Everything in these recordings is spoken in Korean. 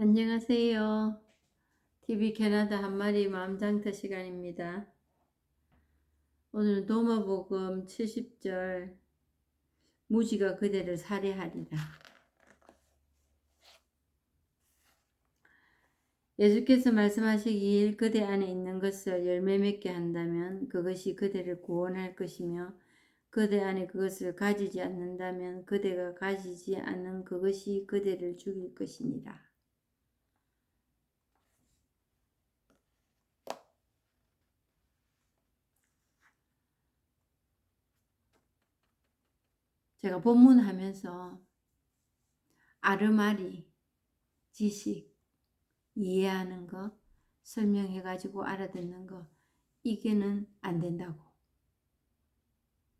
안녕하세요. TV 캐나다 한마리 마음장터 시간입니다. 오늘은 도마복음 70절 무지가 그대를 살해하리라. 예수께서 말씀하시길 그대 안에 있는 것을 열매 맺게 한다면 그것이 그대를 구원할 것이며 그대 안에 그것을 가지지 않는다면 그대가 가지지 않은 그것이 그대를 죽일 것이니라. 제가 본문하면서 아르마리, 지식, 이해하는 거, 설명해가지고 알아듣는 거, 이게는 안 된다고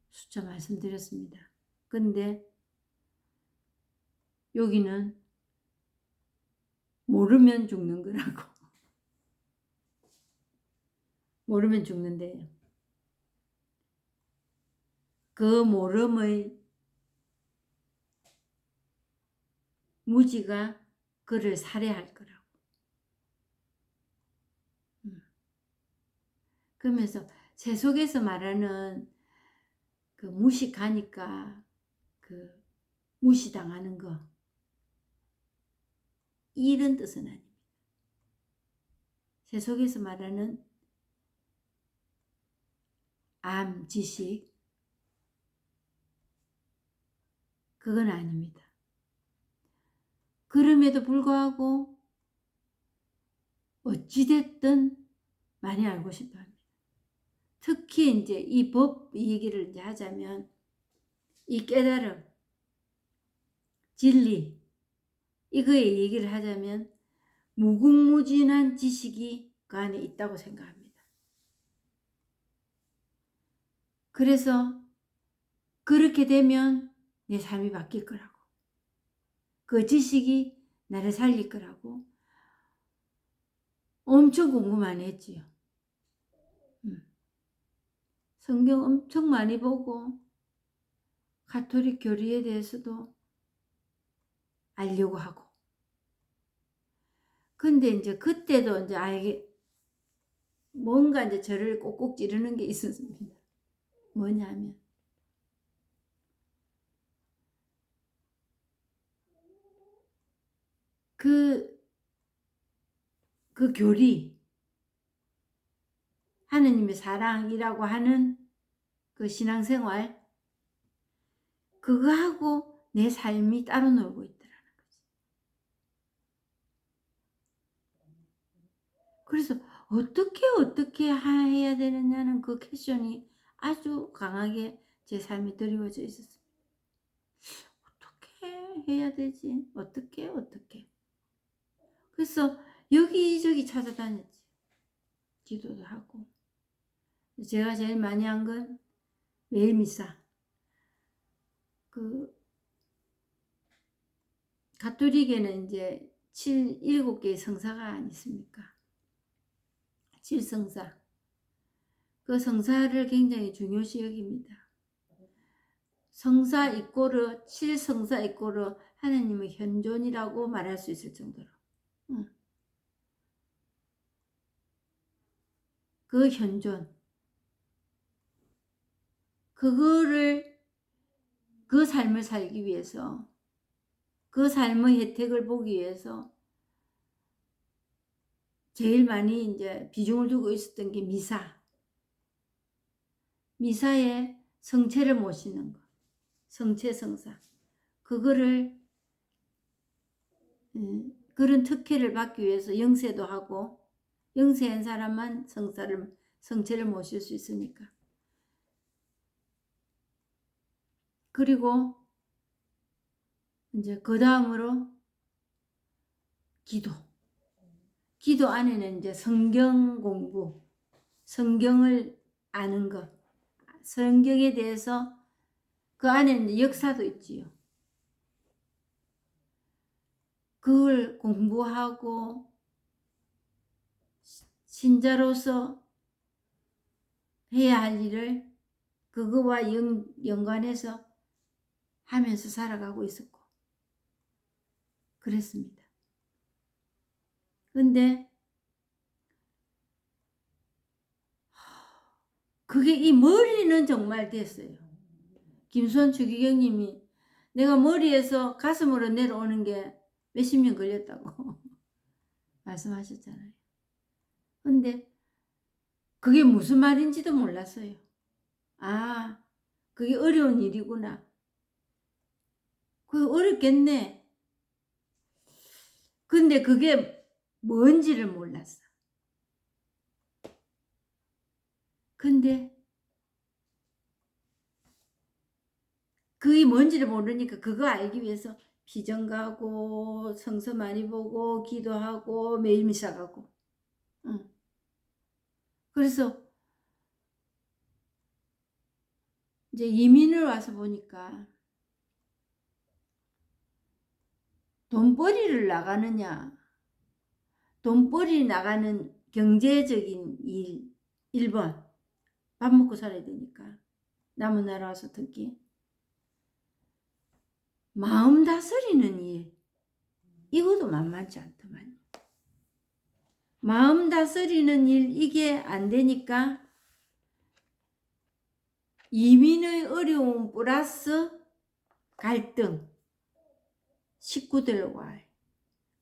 수차 말씀드렸습니다. 근데 여기는 모르면 죽는 거라고. 모르면 죽는데요. 그 모름의 무지가 그를 살해할 거라고. 그러면서 제 속에서 말하는 그 무식하니까 그 무시당하는 거, 이런 뜻은 아닙니다. 제 속에서 말하는 암, 지식, 그건 아닙니다. 그럼에도 불구하고 어찌됐든 많이 알고 싶어 합니다. 특히 이제 이 법 얘기를 이제 하자면 이 깨달음, 진리, 이거의 얘기를 하자면 무궁무진한 지식이 그 안에 있다고 생각합니다. 그래서 그렇게 되면 내 삶이 바뀔 거라고, 그 지식이 나를 살릴 거라고 엄청 공부 많이 했지요. 성경 엄청 많이 보고 가톨릭 교리에 대해서도 알려고 하고. 근데 이제 그때도 이제 알게, 뭔가 이제 저를 꼭꼭 찌르는 게 있었습니다. 뭐냐면 그 교리, 하느님의 사랑이라고 하는 그 신앙생활, 그거하고 내 삶이 따로 놀고 있더라는 거지. 그래서 어떻게 해야 되느냐는 그 퀘션이 아주 강하게 제 삶에 드리워져 있었습니다. 어떻게 해야 되지? 어떻게? 그래서 여기저기 찾아다녔지. 기도도 하고. 제가 제일 많이 한 건 매일 미사. 그 가톨릭에는 이제 7개의 성사가 아니십니까? 7성사. 그 성사를 굉장히 중요시 여깁니다. 성사 이꼬르, 7성사 이꼬르 하나님의 현존이라고 말할 수 있을 정도로. 그 현존. 그거를, 그 삶을 살기 위해서, 그 삶의 혜택을 보기 위해서 제일 많이 이제 비중을 두고 있었던 게 미사. 미사에 성체를 모시는 것. 성체 성사. 그거를 그런 특혜를 받기 위해서 영세도 하고, 영세한 사람만 성체를 모실 수 있으니까. 그리고 이제 그 다음으로 기도 안에는 이제 성경 공부, 성경을 아는 것, 성경에 대해서 그 안에는 역사도 있지요. 그걸 공부하고 신자로서 해야 할 일을 그거와 연관해서 하면서 살아가고 있었고 그랬습니다. 근데 그게 이 머리는 정말 됐어요. 김수환 추기경님이 내가 머리에서 가슴으로 내려오는 게 몇십 년 걸렸다고 말씀하셨잖아요. 근데 그게 무슨 말인지도 몰랐어요. 아, 그게 어려운 일이구나. 그게 어렵겠네. 근데 그게 뭔지를 몰랐어. 근데 그게 뭔지를 모르니까 그거 알기 위해서 비전 가고 성서 많이 보고 기도하고 매일 미사 가고. 응. 그래서 이제 이민을 와서 보니까 돈벌이를 나가느냐, 돈벌이 나가는 경제적인 일 1번 밥 먹고 살아야 되니까 남은 나라 와서 특히 마음 다스리는 일 이것도 만만치 않더만. 마음 다스리는 일 이게 안 되니까 이민의 어려움 플러스 갈등 식구들과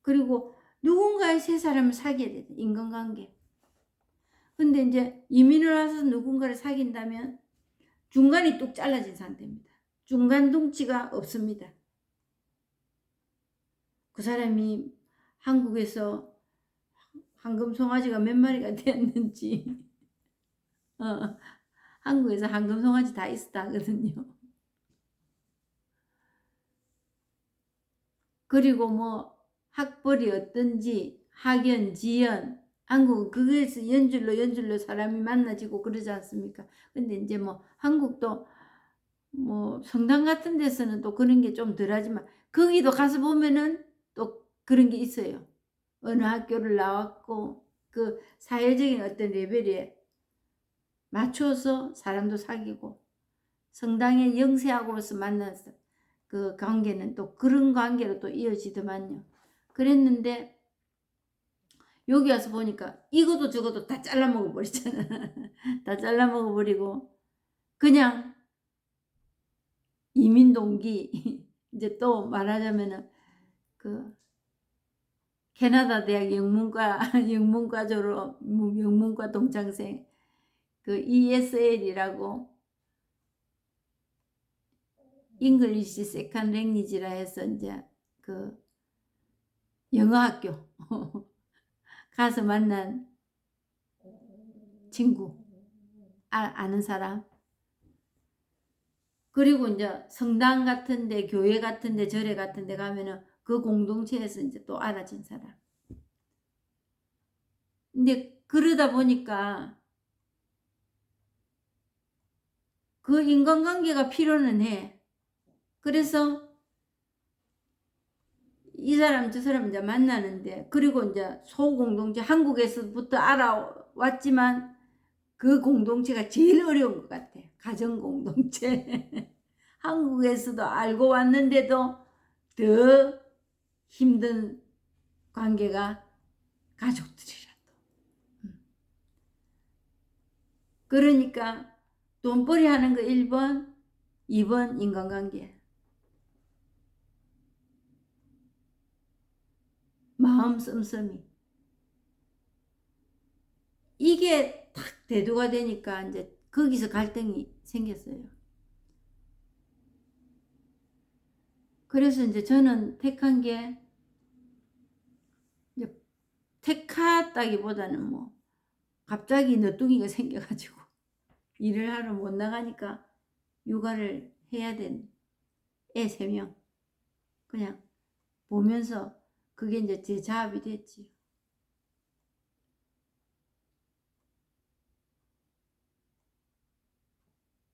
그리고 누군가의 세 사람을 사귀어야 돼. 인간관계. 근데 이제 이민을 와서 누군가를 사귄다면 중간이 뚝 잘라진 상태입니다. 중간 둥치가 없습니다. 그 사람이 한국에서 황금 송아지가 몇 마리가 되었는지 한국에서 황금 송아지 다 있었다 하거든요. 그리고 뭐 학벌이 어떤지 학연, 지연 한국은 그거에서 연줄로 사람이 만나지고 그러지 않습니까? 근데 이제 뭐 한국도 뭐 성당 같은 데서는 또 그런 게 좀 덜하지만 거기도 가서 보면은 또 그런 게 있어요. 어느 학교를 나왔고 그 사회적인 어떤 레벨에 맞춰서 사람도 사귀고 성당의 영세하고서 만나서 그 관계는 또 그런 관계로 또 이어지더만요. 그랬는데 여기 와서 보니까 이것도 저것도 다 잘라 먹어버리잖아. 다 잘라 먹어버리고 그냥 이민 동기 이제 또 말하자면은 그 캐나다 대학 영문과 영문과 졸업 영문과 동창생 그 ESL이라고 잉글리시 세컨 랭귀지라 해서 이제 그 영어 학교 가서 만난 친구 아는 사람 그리고 이제 성당 같은데 교회 같은데 절에 같은데 가면은 그 공동체에서 이제 또 알아진 사람. 근데 그러다 보니까 그 인간관계가 필요는 해. 그래서 이 사람 저 사람 이제 만나는데 그리고 이제 소공동체 한국에서부터 알아왔지만 그 공동체가 제일 어려운 것 같아. 가정공동체. 한국에서도 알고 왔는데도 더 힘든 관계가 가족들이라도. 그러니까 돈벌이 하는 거 1번, 2번 인간관계. 마음 씀씀이. 이게 딱 대두가 되니까 이제 거기서 갈등이 생겼어요. 그래서 이제 저는 택한 게 이제 택하다기보다는 뭐 갑자기 너뚱이가 생겨가지고 일을 하러 못 나가니까 육아를 해야 된 애 3명 그냥 보면서 그게 이제 제 자업이 됐지.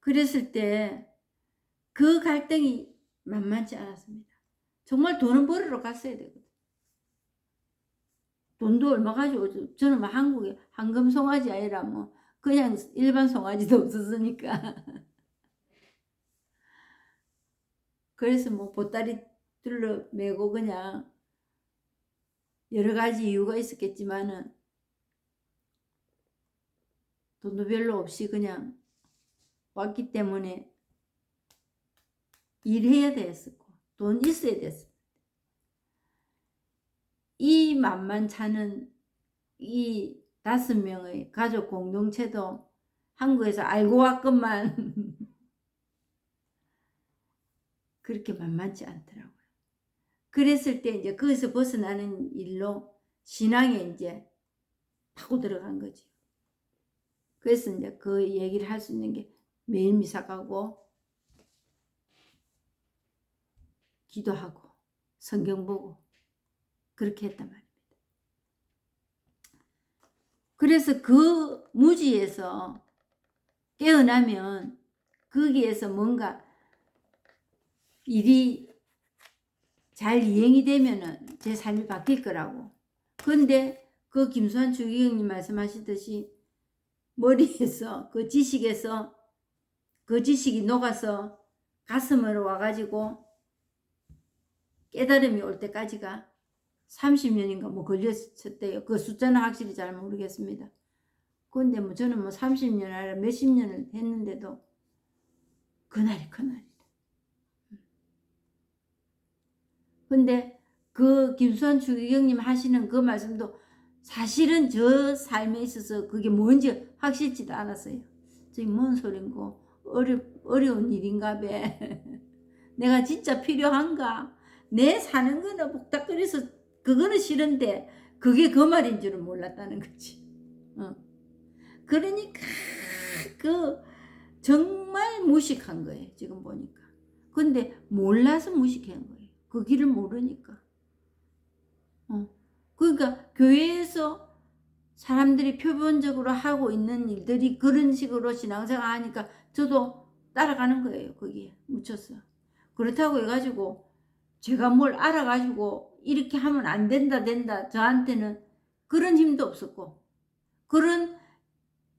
그랬을 때 그 갈등이 만만치 않았습니다. 정말 돈은 벌으러 갔어야 되거든. 돈도 얼마 가지고 저는 막 한국에 황금 송아지 아니라 뭐 그냥 일반 송아지도 없었으니까 그래서 뭐 보따리 둘러 메고 그냥 여러 가지 이유가 있었겠지만은 돈도 별로 없이 그냥 왔기 때문에 일해야 됐었고 돈 있어야 됐어. 이 만만찮은 이 5명의 가족 공동체도 한국에서 알고 왔건만 그렇게 만만치 않더라고요. 그랬을 때 이제 거기서 벗어나는 일로 신앙에 이제 파고 들어간 거지. 그래서 이제 그 얘기를 할 수 있는 게 매일 미사 가고 기도하고 성경 보고 그렇게 했단 말입니다. 그래서 그 무지에서 깨어나면 거기에서 뭔가 일이 잘 이행이 되면은 제 삶이 바뀔 거라고. 근데 그 김수환 주기경님 말씀하시듯이 머리에서 그 지식에서 그 지식이 녹아서 가슴으로 와가지고 깨달음이 올 때까지가 30년인가 뭐 걸렸었대요. 그 숫자는 확실히 잘 모르겠습니다. 근데 뭐 저는 뭐 30년 아니라 몇십 년을 했는데도 그날이 그날이다. 근데 그 김수환 주기경님 하시는 그 말씀도 사실은 저 삶에 있어서 그게 뭔지 확실치도 않았어요. 저기 뭔 소린고 어려운 일인가 봐. 내가 진짜 필요한가? 내 사는 거는 복닥거려서 그거는 싫은데 그게 그 말인 줄은 몰랐다는 거지. 그러니까 그 정말 무식한 거예요. 지금 보니까. 근데 몰라서 무식한 거예요. 그 길을 모르니까. 그러니까 교회에서 사람들이 표본적으로 하고 있는 일들이 그런 식으로 신앙생활 하니까 저도 따라가는 거예요. 거기에 묻혔어. 그렇다고 해가지고 제가 뭘 알아가지고 이렇게 하면 안 된다 저한테는 그런 힘도 없었고 그런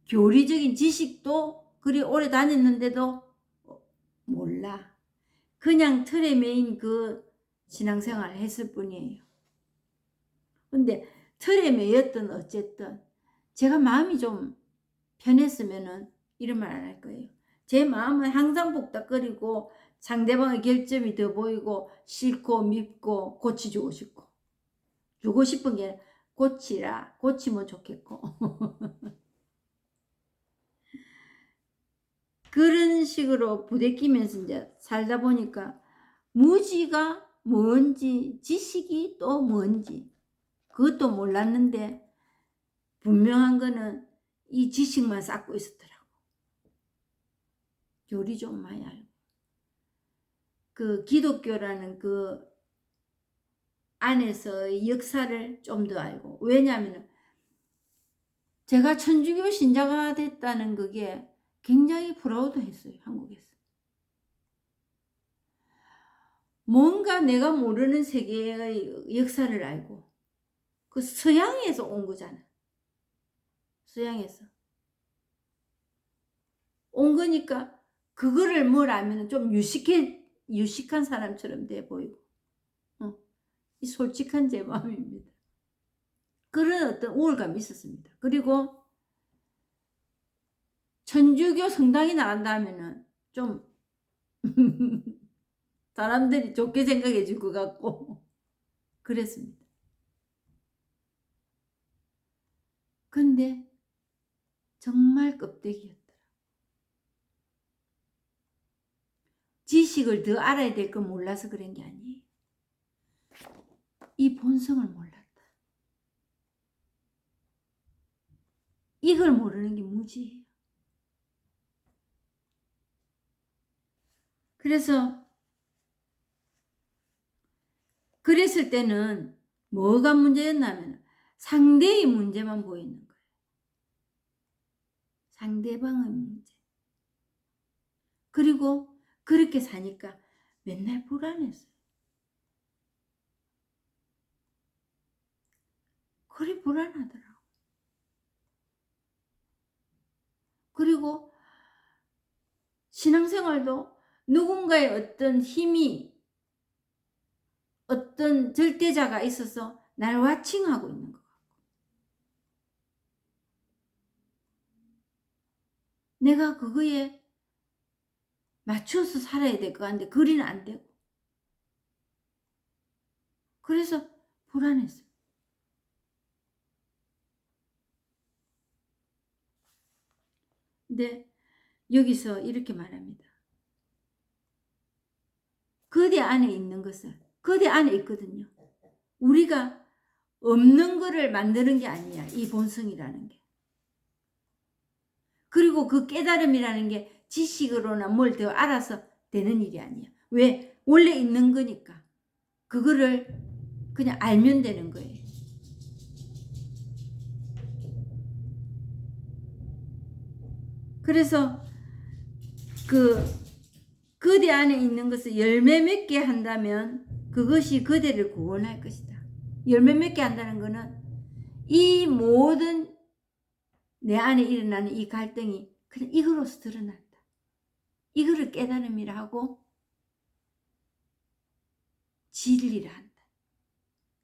교리적인 지식도 그리 오래 다녔는데도 몰라. 그냥 틀에 매인 그 신앙생활을 했을 뿐이에요. 근데 틀에 매였든 어쨌든 제가 마음이 좀 편했으면은 이런 말 안 할 거예요. 제 마음은 항상 복닥거리고 상대방의 결점이 더 보이고 싫고 밉고 고치주고 싶고 주고 싶은 게 고치라 고치면 좋겠고 그런 식으로 부대끼면서 이제 살다 보니까 무지가 뭔지 지식이 또 뭔지 그것도 몰랐는데 분명한 거는 이 지식만 쌓고 있었더라고. 교리 좀 많이 알고. 그 기독교라는 그 안에서의 역사를 좀 더 알고. 왜냐하면 제가 천주교 신자가 됐다는 그게 굉장히 프라우드했어요. 한국에서. 뭔가 내가 모르는 세계의 역사를 알고 그 서양에서 온 거잖아. 서양에서 온 거니까 그거를 뭘 알면 좀 유식한 사람처럼 돼 보이고 이 솔직한 제 마음입니다. 그런 어떤 우월감이 있었습니다. 그리고 천주교 성당에 나간다면은 좀 사람들이 좋게 생각해 줄 것 같고 그랬습니다. 근데 정말 껍데기였더라. 지식을 더 알아야 될 걸 몰라서 그런 게 아니에요. 이 본성을 몰랐다. 이걸 모르는 게 무지예요. 그래서 그랬을 때는 뭐가 문제였냐면 상대의 문제만 보이는 거예요. 상대방의 문제. 그리고 그렇게 사니까 맨날 불안했어요. 그래 불안하더라고. 그리고 신앙생활도 누군가의 어떤 힘이 어떤 절대자가 있어서 날 와칭하고 있는 것 같고, 내가 그거에 맞춰서 살아야 될 것 같은데 그리는 안 되고, 그래서 불안했어요. 근데 여기서 이렇게 말합니다. 그대 안에 있는 것은 그대 안에 있거든요. 우리가 없는 거를 만드는 게 아니야, 이 본성이라는 게. 그리고 그 깨달음이라는 게 지식으로나 뭘 더 알아서 되는 일이 아니야. 왜? 원래 있는 거니까. 그거를 그냥 알면 되는 거예요. 그래서 그대 안에 있는 것을 열매 맺게 한다면 그것이 그대를 구원할 것이다. 열매 맺게 한다는 것은 이 모든 내 안에 일어나는 이 갈등이 그냥 이거로서 드러난다. 이거를 깨달음이라 하고 진리라 한다.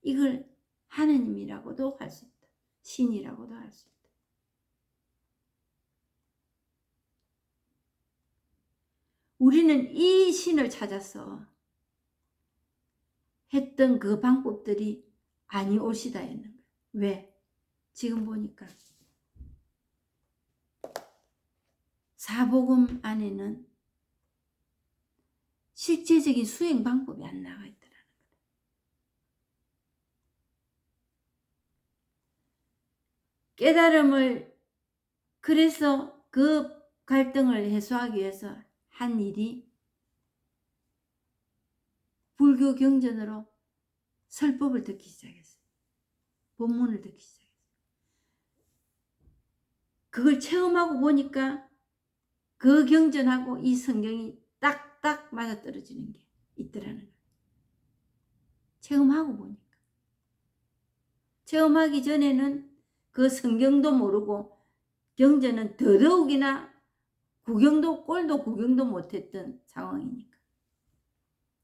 이걸 하느님이라고도 할 수 있다. 신이라고도 할 수 있다. 우리는 이 신을 찾아서 했던 그 방법들이 아니올시다였는 거예요. 왜? 지금 보니까 사복음 안에는 실제적인 수행 방법이 안 나와 있더라는 거예요. 깨달음을, 그래서 그 갈등을 해소하기 위해서 한 일이 불교 경전으로 설법을 듣기 시작했어요. 본문을 듣기 시작했어요. 그걸 체험하고 보니까 그 경전하고 이 성경이 딱딱 맞아떨어지는 게 있더라는 거예요. 체험하고 보니까. 체험하기 전에는 그 성경도 모르고 경전은 더더욱이나 꼴도 구경도 못했던 상황이니까.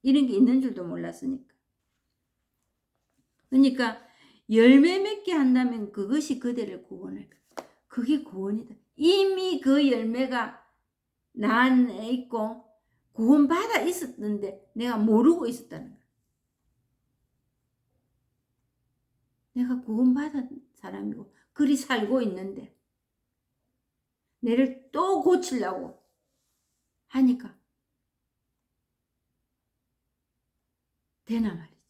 이런 게 있는 줄도 몰랐으니까. 그러니까 열매 맺게 한다면 그것이 그대를 구원할 거야. 그게 구원이다. 이미 그 열매가 나 안에 있고 구원받아 있었는데 내가 모르고 있었다는 거야. 내가 구원받은 사람이고 그리 살고 있는데 내를 또 고치려고 하니까 되나 말이지.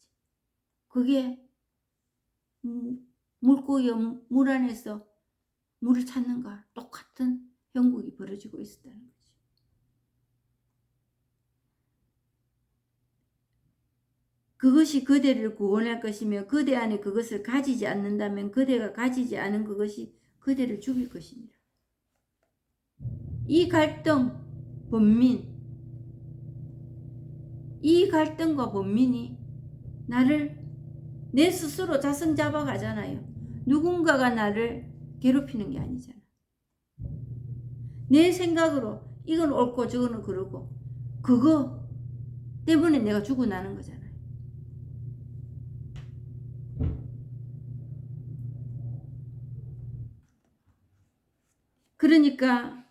그게 물고기 물 안에서 물을 찾는가 똑같은 형국이 벌어지고 있었다는 거지. 그것이 그대를 구원할 것이며 그대 안에 그것을 가지지 않는다면 그대가 가지지 않은 그것이 그대를 죽일 것입니다. 이 갈등, 번민, 이 갈등과 번민이 나를 내 스스로 자성 잡아가잖아요. 누군가가 나를 괴롭히는 게 아니잖아. 내 생각으로 이건 옳고 저거는 그러고 그거 때문에 내가 죽어나는 거잖아요. 그러니까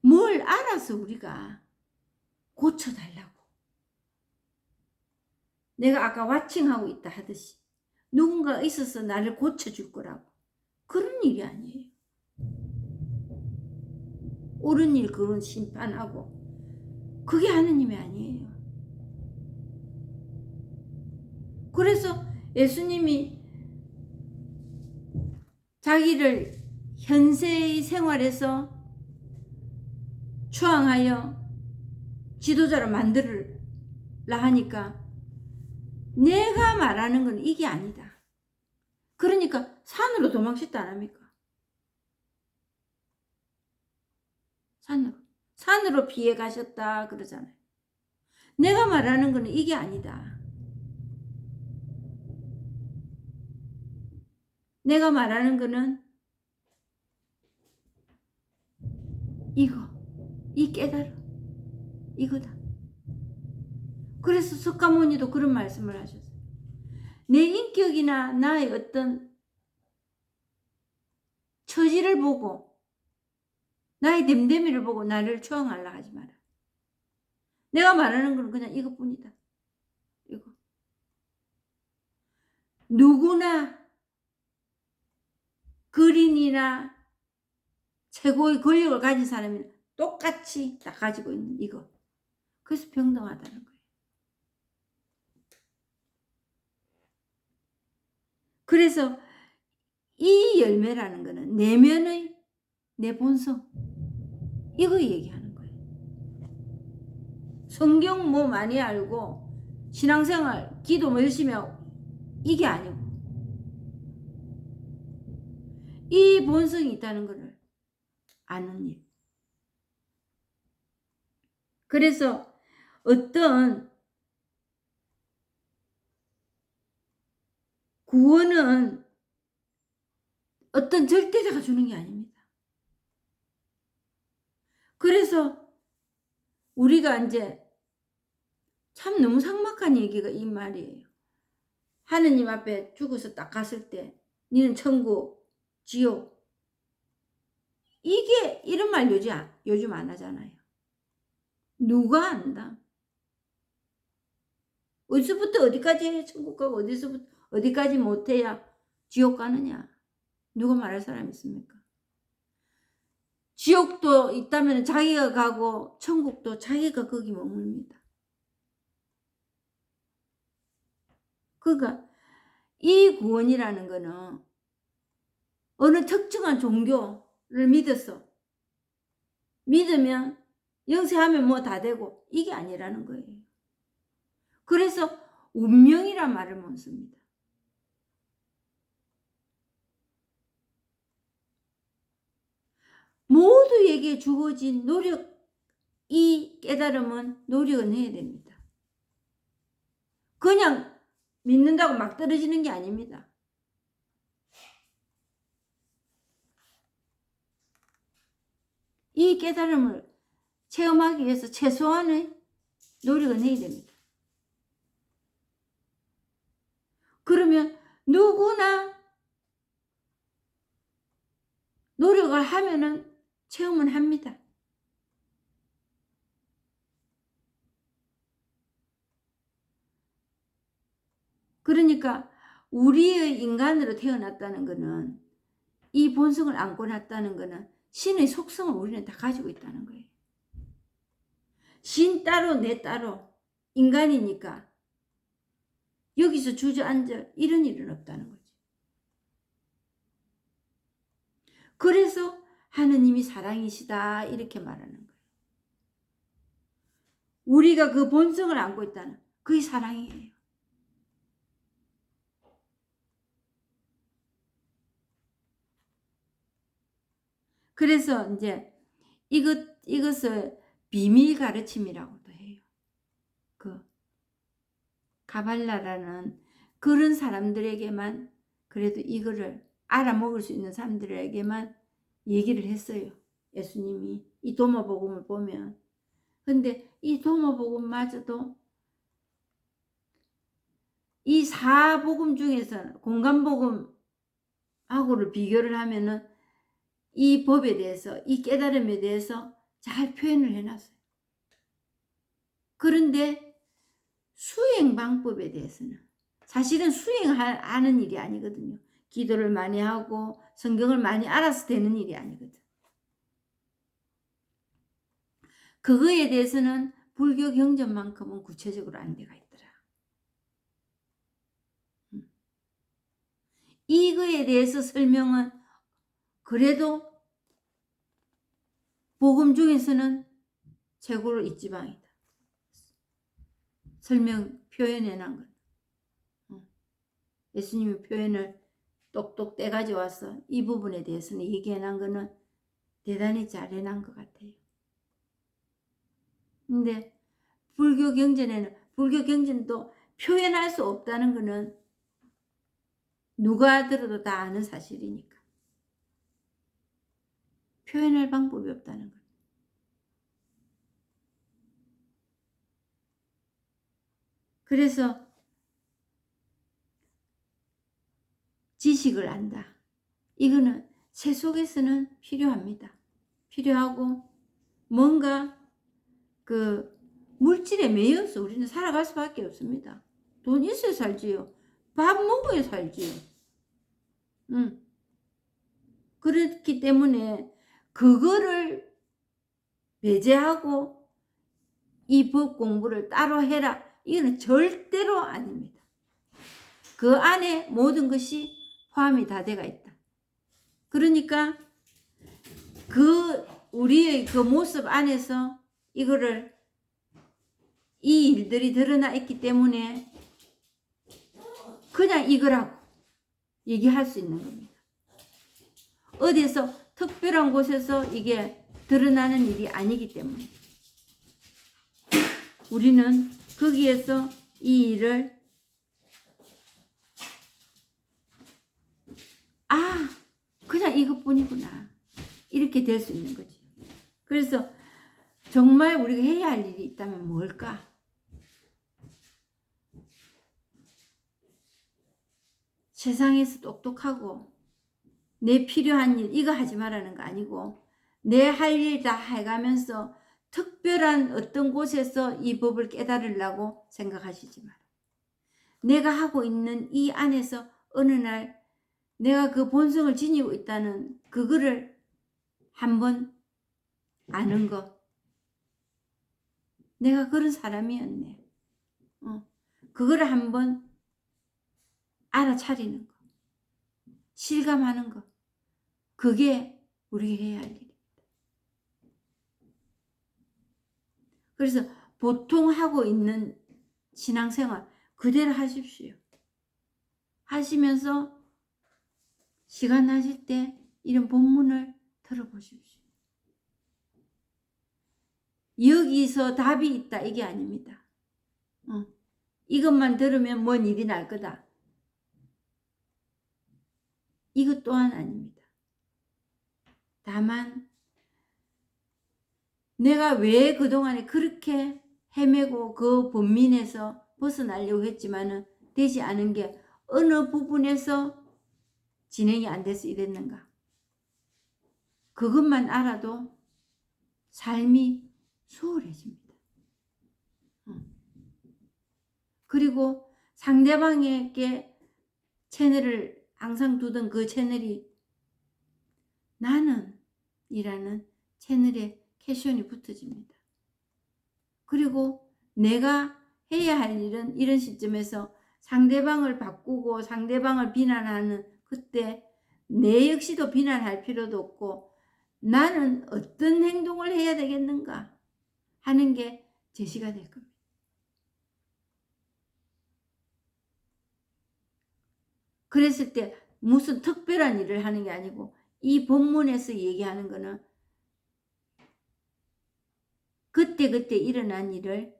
뭘 알아서 우리가 고쳐달라고. 내가 아까 와칭하고 있다 하듯이 누군가가 있어서 나를 고쳐줄 거라고. 그런 일이 아니에요. 옳은 일 그건 심판하고 그게 하느님이 아니에요. 그래서 예수님이 자기를 현세의 생활에서 추앙하여 지도자로 만들라 하니까 내가 말하는 건 이게 아니다. 그러니까 산으로 도망쳤다 안 합니까? 산으로 피해 가셨다 그러잖아요. 내가 말하는 건 이게 아니다. 내가 말하는 거는 이 깨달음, 이거다. 그래서 석가모니도 그런 말씀을 하셨어요. 내 인격이나 나의 어떤 처지를 보고 나의 됨됨이를 보고 나를 추앙하려 하지 마라. 내가 말하는 건 그냥 이것뿐이다. 이거. 누구나 거린이나 최고의 권력을 가진 사람이 똑같이 다 가지고 있는 이거. 그래서 평등하다는 거예요. 그래서 이 열매라는 거는 내면의 내 본성 이거 얘기하는 거예요. 성경 뭐 많이 알고 신앙생활 기도 뭐 열심히 하고 이게 아니고 이 본성이 있다는 것을 아는 일. 그래서 어떤 구원은 어떤 절대자가 주는 게 아닙니다. 그래서 우리가 이제 참 너무 삭막한 얘기가 이 말이에요. 하느님 앞에 죽어서 딱 갔을 때 니는 천국, 지옥 이게 이런 말 요즘 안 하잖아요. 누가 안다? 어디서부터 어디까지 천국 가고 어디서부터 어디까지 못해야 지옥 가느냐? 누가 말할 사람 있습니까? 지옥도 있다면 자기가 가고 천국도 자기가 거기 머뭅니다. 그러니까 이 구원이라는 거는 어느 특정한 종교를 믿으면 영세하면 뭐 다 되고 이게 아니라는 거예요. 그래서 운명이란 말을 못 씁니다. 모두에게 주어진 노력, 이 깨달음은 노력은 해야 됩니다. 그냥 믿는다고 막 떨어지는 게 아닙니다. 이 깨달음을 체험하기 위해서 최소한의 노력은 해야 됩니다. 그러면 누구나 노력을 하면은 체험은 합니다. 그러니까 우리의 인간으로 태어났다는 것은 이 본성을 안고 났다는 것은 신의 속성을 우리는 다 가지고 있다는 거예요. 신 따로 내 따로 인간이니까 여기서 주저앉아 이런 일은 없다는 거지. 그래서 하느님이 사랑이시다 이렇게 말하는 거예요. 우리가 그 본성을 안고 있다는 그게 사랑이에요. 그래서 이제 이것을 비밀 가르침이라고도 해요. 그 가발라라는 그런 사람들에게만 그래도 이거를 알아먹을 수 있는 사람들에게만 얘기를 했어요. 예수님이 이 도마복음을 보면. 근데 이 도마복음마저도 이 사복음 중에서는 공간복음하고를 비교를 하면은 이 법에 대해서 이 깨달음에 대해서 잘 표현을 해놨어요. 그런데 수행 방법에 대해서는 사실은 수행하는 일이 아니거든요. 기도를 많이 하고 성경을 많이 알아서 되는 일이 아니거든. 그거에 대해서는 불교 경전만큼은 구체적으로 안 돼가 있더라. 이거에 대해서 설명은 그래도 복음 중에서는 최고로 이지방이다. 설명 표현해 놓은 것. 예수님의 표현을 똑똑 떼가지고 와서 이 부분에 대해서는 얘기해 놓은 거는 대단히 잘 해놓은 것 같아요. 근데 불교 경전도 표현할 수 없다는 거는 누가 들어도 다 아는 사실이니까. 표현할 방법이 없다는 거. 그래서 지식을 안다. 이거는 새 속에서는 필요합니다. 필요하고 뭔가 그 물질에 매여서 우리는 살아갈 수밖에 없습니다. 돈 있어야 살지요. 밥 먹어야 살지요. 그렇기 때문에 그거를 배제하고 이 법 공부를 따로 해라. 이거는 절대로 아닙니다. 그 안에 모든 것이 포함이 다 되어 있다. 그러니까 우리의 그 모습 안에서 이거를 이 일들이 드러나 있기 때문에 그냥 이거라고 얘기할 수 있는 겁니다. 어디에서 특별한 곳에서 이게 드러나는 일이 아니기 때문에 우리는 거기에서 이 일을 그냥 이것뿐이구나 이렇게 될 수 있는 거지. 그래서 정말 우리가 해야 할 일이 있다면 뭘까? 세상에서 똑똑하고 내 필요한 일 이거 하지 말라는 거 아니고 내 할 일 다 해가면서 특별한 어떤 곳에서 이 법을 깨달으려고 생각하시지 마라. 내가 하고 있는 이 안에서 어느 날 내가 그 본성을 지니고 있다는 그거를 한번 아는 거. 내가 그런 사람이었네. 그거를 한번 알아차리는 거. 실감하는 거. 그게 우리가 해야 할 일입니다. 그래서 보통 하고 있는 신앙생활 그대로 하십시오. 하시면서 시간 나실 때 이런 본문을 들어보십시오. 여기서 답이 있다 이게 아닙니다. 이것만 들으면 뭔 일이 날 거다. 이것 또한 아닙니다. 다만 내가 왜 그동안에 그렇게 헤매고 그 번민에서 벗어나려고 했지만은 되지 않은 게 어느 부분에서 진행이 안 돼서 이랬는가. 그것만 알아도 삶이 수월해집니다. 그리고 상대방에게 채널을 항상 두던 그 채널이 나는 이라는 채널에 캐션이 붙어집니다. 그리고 내가 해야 할 일은 이런 시점에서 상대방을 바꾸고 상대방을 비난하는 그때 내 역시도 비난할 필요도 없고 나는 어떤 행동을 해야 되겠는가 하는 게 제시가 될 겁니다. 그랬을 때 무슨 특별한 일을 하는 게 아니고 이 본문에서 얘기하는 거는 그때그때 일어난 일을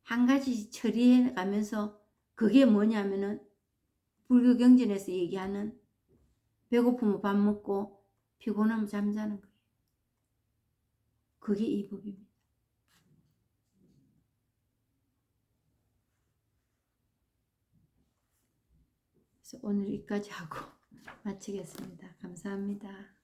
한 가지 처리해 가면서 그게 뭐냐면은 불교 경전에서 얘기하는 배고프면 밥 먹고 피곤하면 잠자는 거예요. 그게 이 법입니다. 그래서 오늘 여기까지 하고 마치겠습니다. 감사합니다.